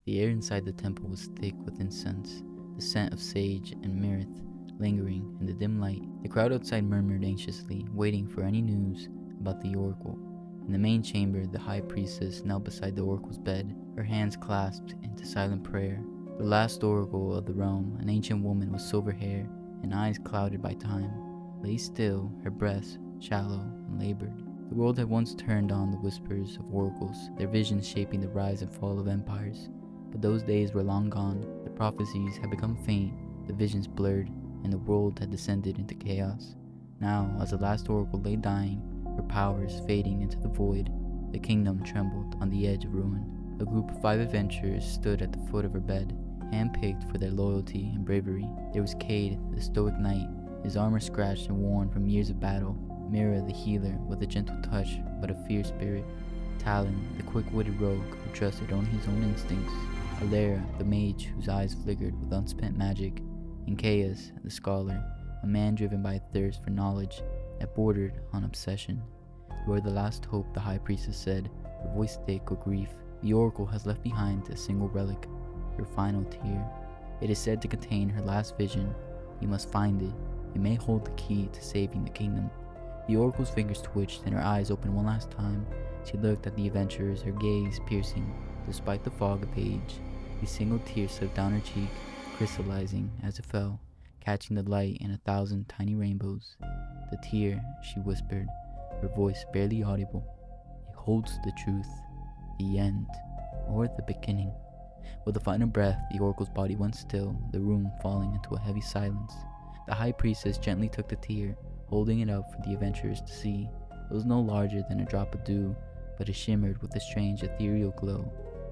The air inside the temple was thick with incense, the scent of sage and myrrh lingering in the dim light. The crowd outside murmured anxiously, waiting for any news about the oracle. In the main chamber, the high priestess knelt beside the oracle's bed, her hands clasped into silent prayer. The last oracle of the realm, an ancient woman with silver hair and eyes clouded by time, lay still, her breath shallow and labored. The world had once turned on the whispers of oracles, their visions shaping the rise and fall of empires. But those days were long gone. The prophecies had become faint, the visions blurred, and the world had descended into chaos. Now, as the last oracle lay dying, her powers fading into the void, the kingdom trembled on the edge of ruin. A group of 5 adventurers stood at the foot of her bed, handpicked for their loyalty and bravery. There was Cade, the stoic knight, his armor scratched and worn from years of battle. Mira, the healer, with a gentle touch but a fierce spirit. Talon, the quick-witted rogue who trusted only his own instincts. Alera, the mage whose eyes flickered with unspent magic. And Caius, the scholar, a man driven by a thirst for knowledge that bordered on obsession. "You are the last hope," the high priestess said, her voice thick with grief. "The oracle has left behind a single relic, her final tear. It is said to contain her last vision. You must find it. It may hold the key to saving the kingdom." The oracle's fingers twitched and her eyes opened one last time. She looked at the adventurers, her gaze piercing despite the fog of age. A single tear slipped down her cheek, crystallizing as it fell, catching the light in 1,000 tiny rainbows. "The tear," she whispered, her voice barely audible. "It holds the truth, the end, or the beginning." With a final breath, the oracle's body went still, the room falling into a heavy silence. The high priestess gently took the tear, holding it up for the adventurers to see. It was no larger than a drop of dew, but it shimmered with a strange ethereal glow.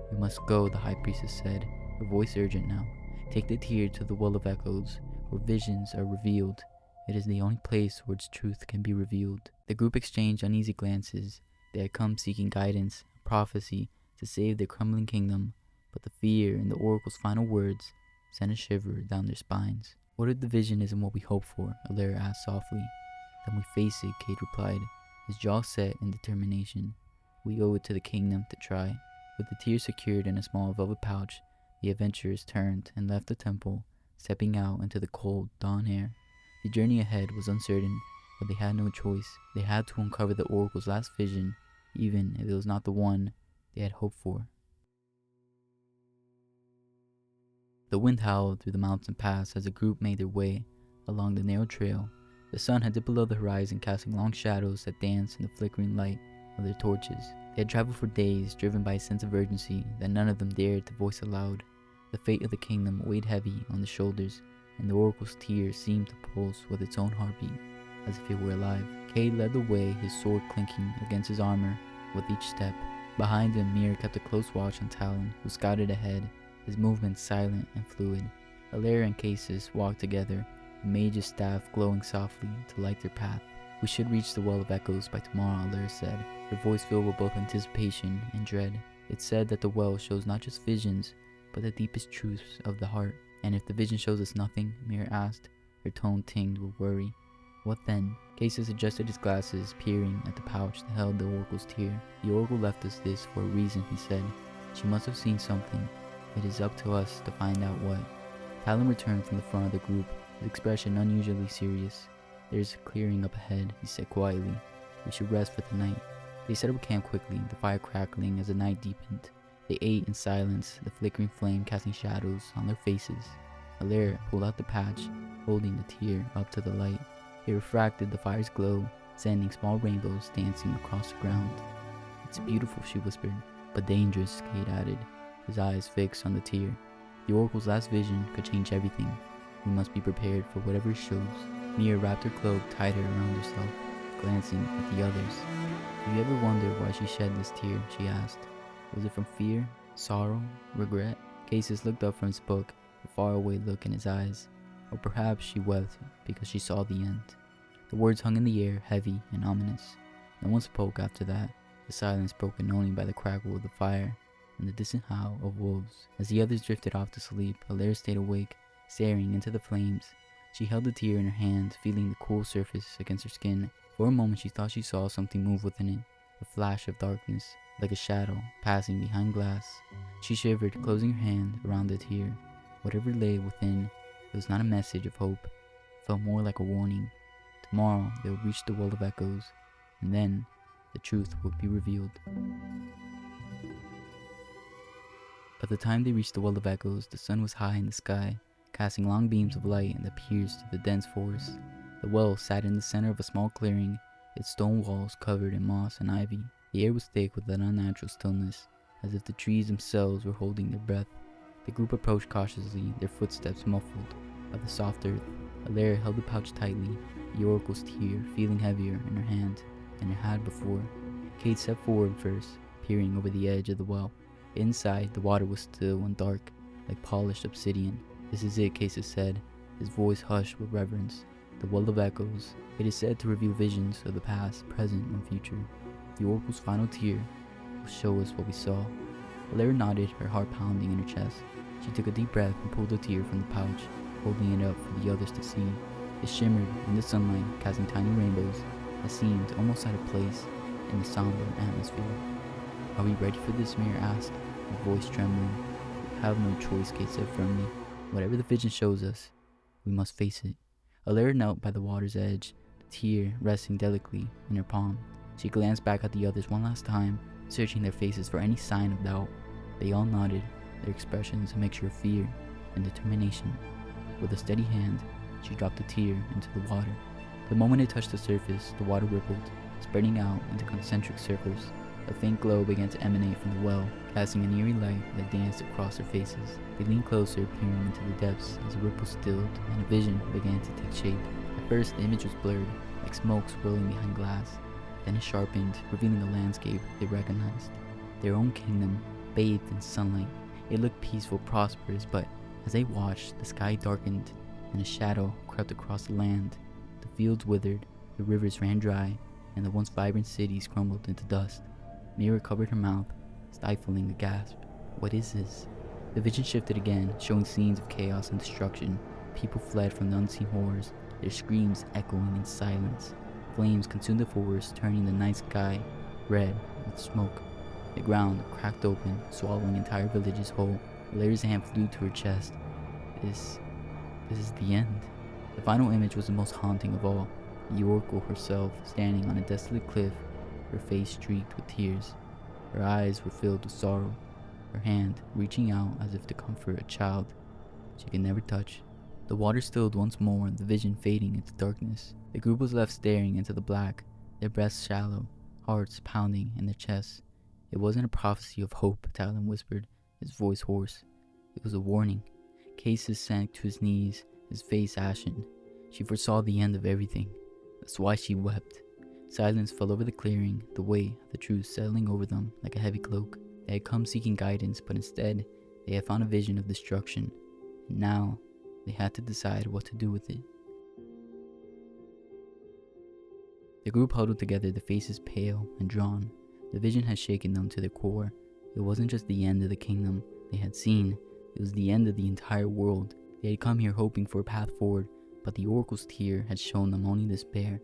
"We must go," the high priestess said, her voice urgent now. "Take the tear to the well of echoes, where visions are revealed. It is the only place where its truth can be revealed." The group exchanged uneasy glances. They had come seeking guidance, prophecy, to save their crumbling kingdom, but the fear in the oracle's final words sent a shiver down their spines. "What if the vision isn't what we hope for?" Alera asked softly. "Then we face it," Cade replied, his jaw set in determination. "We owe it to the kingdom to try." With the tears secured in a small velvet pouch, the adventurers turned and left the temple, stepping out into the cold dawn air. The journey ahead was uncertain, but they had no choice. They had to uncover the oracle's last vision, even if it was not the one they had hoped for. The wind howled through the mountain pass as the group made their way along the narrow trail. The sun had dipped below the horizon, casting long shadows that danced in the flickering light of their torches. They had traveled for days, driven by a sense of urgency that none of them dared to voice aloud. The fate of the kingdom weighed heavy on the shoulders, and the oracle's tears seemed to pulse with its own heartbeat, as if it were alive. Cade led the way, his sword clinking against his armor with each step. Behind him, Mir kept a close watch on Talon, who scouted ahead, his movements silent and fluid. Alera and Casus walked together, the mage's staff glowing softly to light their path. "We should reach the Well of Echoes by tomorrow," Alera said, her voice filled with both anticipation and dread. "It's said that the well shows not just visions, but the deepest truths of the heart." "And if the vision shows us nothing?" Mir asked, her tone tinged with worry. "What then?" Casus adjusted his glasses, peering at the pouch that held the oracle's tear. "The oracle left us this for a reason," he said. "She must have seen something. It is up to us to find out what." Talon returned from the front of the group, his expression unusually serious. "There's a clearing up ahead," he said quietly. "We should rest for the night." They set up camp quickly, the fire crackling as the night deepened. They ate in silence, the flickering flame casting shadows on their faces. Alera pulled out the patch, holding the tear up to the light. It refracted the fire's glow, sending small rainbows dancing across the ground. "It's beautiful," she whispered. "But dangerous," Cade added, his eyes fixed on the tear. "The oracle's last vision could change everything. We must be prepared for whatever it shows." Mia wrapped her cloak tighter around herself, glancing at the others. "Do you ever wonder why she shed this tear?" she asked. "Was it from fear, sorrow, regret?" Casus looked up from his book, a faraway look in his eyes. Or perhaps she wept because she saw the end. The words hung in the air, heavy and ominous. No one spoke after that, the silence broken only by the crackle of the fire and the distant howl of wolves. As the others drifted off to sleep, Alera stayed awake, staring into the flames. She held the tear in her hand, feeling the cool surface against her skin. For a moment she thought she saw something move within it, a flash of darkness. like a shadow passing behind glass. She shivered, closing her hand around the tear. Whatever lay within, it was not a message of hope. It felt more like a warning. Tomorrow they would reach the world of echoes, and then the truth would be revealed. By the time they reached the world of echoes, the sun was high in the sky, casting long beams of light that pierced through the dense forest. The well sat in the center of a small clearing, its stone walls covered in moss and ivy. The air was thick with an unnatural stillness, as if the trees themselves were holding their breath. The group approached cautiously, their footsteps muffled by the soft earth. Alara held the pouch tightly, the oracle's tear feeling heavier in her hand than it had before. Kate stepped forward first, peering over the edge of the well. Inside, the water was still and dark, like polished obsidian. "This is it," Cases said, his voice hushed with reverence. "The well of echoes. It is said to reveal visions of the past, present, and future. The oracle's final tear will show us what we saw." Alara nodded, her heart pounding in her chest. She took a deep breath and pulled the tear from the pouch, holding it up for the others to see. It shimmered in the sunlight, casting tiny rainbows that seemed almost out of place in the somber atmosphere. "Are we ready for this?" Mir asked, her voice trembling. "We have no choice," Kate said firmly. "Whatever the vision shows us, we must face it." Alara knelt by the water's edge, the tear resting delicately in her palm. She glanced back at the others one last time, searching their faces for any sign of doubt. They all nodded, their expressions a mixture of fear and determination. With a steady hand, she dropped the tear into the water. The moment it touched the surface, the water rippled, spreading out into concentric circles. A faint glow began to emanate from the well, casting an eerie light that danced across their faces. They leaned closer, peering into the depths as the ripples stilled and a vision began to take shape. At first, the image was blurred, like smoke swirling behind glass. Then it sharpened, revealing a landscape they recognized. Their own kingdom, bathed in sunlight. It looked peaceful, prosperous, but as they watched, the sky darkened and a shadow crept across the land. The fields withered, the rivers ran dry, and the once vibrant cities crumbled into dust. Mira covered her mouth, stifling a gasp. "What is this?" The vision shifted again, showing scenes of chaos and destruction. People fled from the unseen horrors, their screams echoing in silence. Flames consumed the forest, turning the night sky red with smoke. The ground cracked open, swallowing entire villages whole. Alara's hand flew to her chest. This is the end. The final image was the most haunting of all. The oracle herself, standing on a desolate cliff, her face streaked with tears. Her eyes were filled with sorrow, her hand reaching out as if to comfort a child she could never touch. The water stilled once more, the vision fading into darkness. The group was left staring into the black, their breaths shallow, hearts pounding in their chests. "It wasn't a prophecy of hope," Talon whispered, his voice hoarse. "It was a warning." Cases sank to his knees, his face ashen. She foresaw the end of everything. That's why she wept. Silence fell over the clearing, the weight of the truth settling over them like a heavy cloak. They had come seeking guidance, but instead, they had found a vision of destruction. And now, they had to decide what to do with it. The group huddled together, their faces pale and drawn. The vision had shaken them to their core. It wasn't just the end of the kingdom they had seen, it was the end of the entire world. They had come here hoping for a path forward, but the oracle's tear had shown them only despair.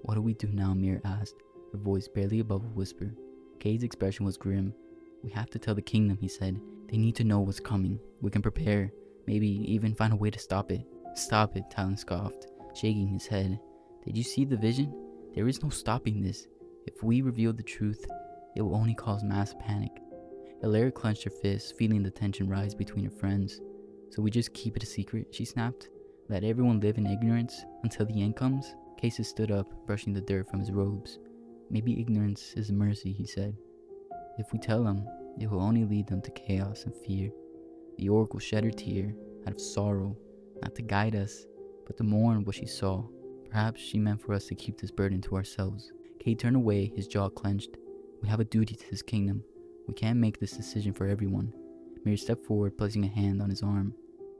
"What do we do now?" Mir asked, her voice barely above a whisper. Cade's expression was grim. "We have to tell the kingdom," he said. "They need to know what's coming. We can prepare, maybe even find a way to stop it." "Stop it," Talon scoffed, shaking his head. "Did you see the vision? There is no stopping this. If we reveal the truth, it will only cause mass panic." Alara clenched her fists, feeling the tension rise between her friends. "So we just keep it a secret?" she snapped. "Let everyone live in ignorance until the end comes?" Cases stood up, brushing the dirt from his robes. "Maybe ignorance is a mercy," he said. "If we tell them, it will only lead them to chaos and fear." The oracle shed her tear out of sorrow, not to guide us, but to mourn what she saw. Perhaps she meant for us to keep this burden to ourselves. Kate turned away, his jaw clenched. "We have a duty to this kingdom. We can't make this decision for everyone." Mir stepped forward, placing a hand on his arm.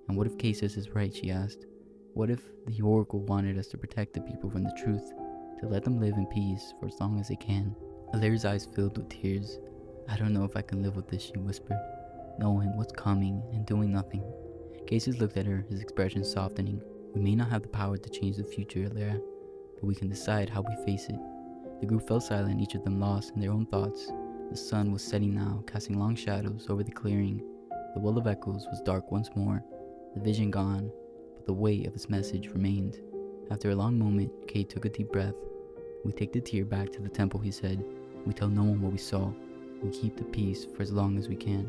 "And what if Cases is right?" she asked. "What if the oracle wanted us to protect the people from the truth, to let them live in peace for as long as they can?" Alara's eyes filled with tears. "I don't know if I can live with this," she whispered, "knowing what's coming and doing nothing." Cases looked at her, his expression softening. "We may not have the power to change the future, Alara, but we can decide how we face it." The group fell silent, each of them lost in their own thoughts. The sun was setting now, casting long shadows over the clearing. The Well of Echoes was dark once more, the vision gone, but the weight of its message remained. After a long moment, Cade took a deep breath. "We take the tear back to the temple," he said. "We tell no one what we saw. We keep the peace for as long as we can."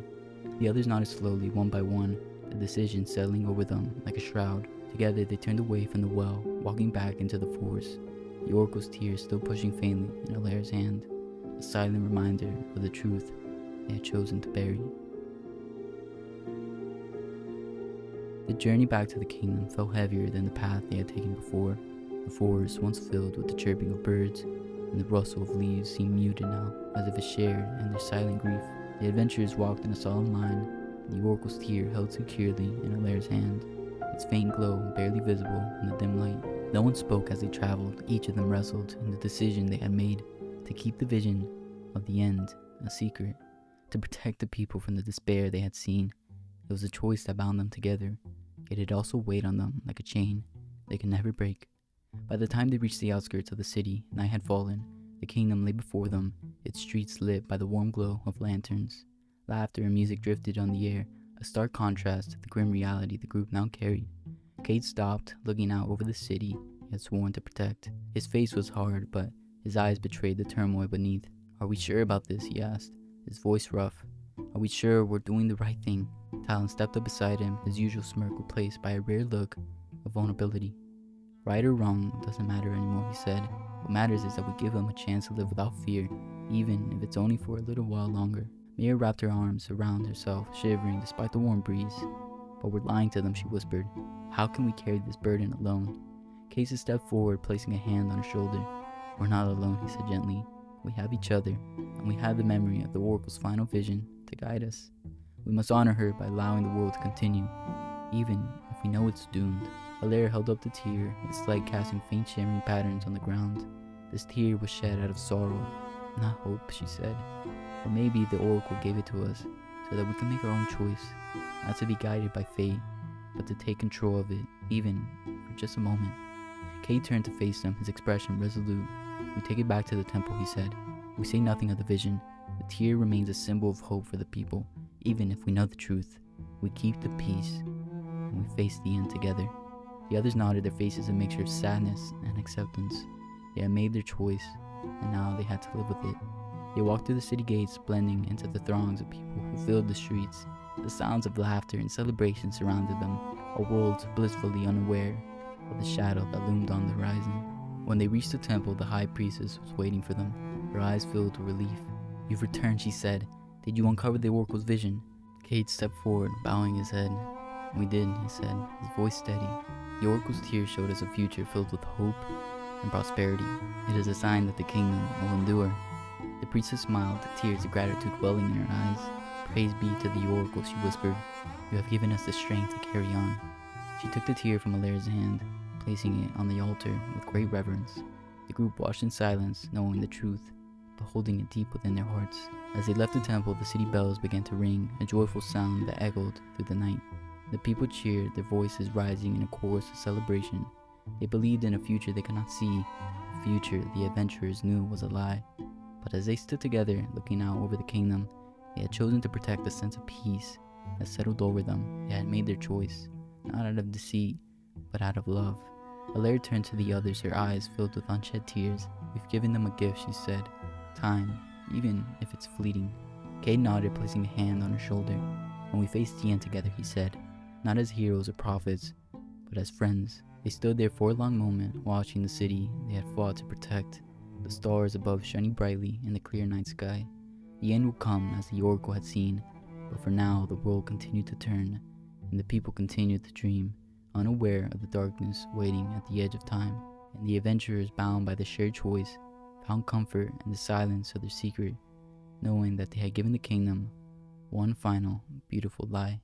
The others nodded slowly, one by one, the decision settling over them like a shroud. Together they turned away from the well, walking back into the forest, the oracle's tears still pushing faintly in Alaire's hand, a silent reminder of the truth they had chosen to bury. The journey back to the kingdom felt heavier than the path they had taken before. The forest, once filled with the chirping of birds and the rustle of leaves, seemed muted now, as if it shared in their silent grief. The adventurers walked in a solemn line, the oracle's tear held securely in Alaire's hand, its faint glow barely visible in the dim light. No one spoke as they traveled. Each of them wrestled in the decision they had made to keep the vision of the end a secret, to protect the people from the despair they had seen. It was a choice that bound them together, yet it also weighed on them like a chain they could never break. By the time they reached the outskirts of the city, night had fallen. The kingdom lay before them, its streets lit by the warm glow of lanterns. Laughter and music drifted on the air, a stark contrast to the grim reality the group now carried. Cade stopped, looking out over the city he had sworn to protect. His face was hard, but his eyes betrayed the turmoil beneath. "Are we sure about this?" he asked, his voice rough. "Are we sure we're doing the right thing?" Talon stepped up beside him, his usual smirk replaced by a rare look of vulnerability. "Right or wrong doesn't matter anymore," he said. "What matters is that we give them a chance to live without fear, even if it's only for a little while longer." Mia wrapped her arms around herself, shivering despite the warm breeze. "But we're lying to them," she whispered. "How can we carry this burden alone?" Casey stepped forward, placing a hand on her shoulder. "We're not alone," he said gently. "We have each other, and we have the memory of the Oracle's final vision to guide us. We must honor her by allowing the world to continue, even if we know it's doomed." Alaire held up the tear, its light casting faint shimmering patterns on the ground. This tear was shed out of sorrow, not hope, she said. "Or maybe the Oracle gave it to us so that we can make our own choice, not to be guided by fate, but to take control of it, even for just a moment." Cade turned to face them, his expression resolute. "We take it back to the temple," he said. "We say nothing of the vision. The tear remains a symbol of hope for the people, even if we know the truth. We keep the peace, and we face the end together." The others nodded, their faces a mixture of sadness and acceptance. They had made their choice, and now they had to live with it. They walked through the city gates, blending into the throngs of people who filled the streets. The sounds of laughter and celebration surrounded them, a world blissfully unaware of the shadow that loomed on the horizon. When they reached the temple, the high priestess was waiting for them, her eyes filled with relief. "You've returned," she said. "Did you uncover the oracle's vision?" Cade stepped forward, bowing his head. "We did," he said, his voice steady. "The oracle's tears showed us a future filled with hope and prosperity. It is a sign that the kingdom will endure." The priestess smiled, tears of gratitude welling in her eyes. "Praise be to the oracle," she whispered. "You have given us the strength to carry on." She took the tear from Alaire's hand, placing it on the altar with great reverence. The group watched in silence, knowing the truth, but holding it deep within their hearts. As they left the temple, the city bells began to ring, a joyful sound that echoed through the night. The people cheered, their voices rising in a chorus of celebration. They believed in a future they could not see, a future the adventurers knew was a lie. But as they stood together, looking out over the kingdom, they had chosen to protect the sense of peace that settled over them. They had made their choice, not out of deceit, but out of love. Alaire turned to the others, her eyes filled with unshed tears. "We've given them a gift," she said. "Time, even if it's fleeting." Cade nodded, placing a hand on her shoulder. "When we face the end together," he said, "not as heroes or prophets, but as friends." They stood there for a long moment, watching the city they had fought to protect, the stars above shining brightly in the clear night sky. The end would come as the Oracle had seen, but for now the world continued to turn, and the people continued to dream, unaware of the darkness waiting at the edge of time. And the adventurers, bound by the shared choice, found comfort in the silence of their secret, knowing that they had given the kingdom one final, beautiful lie.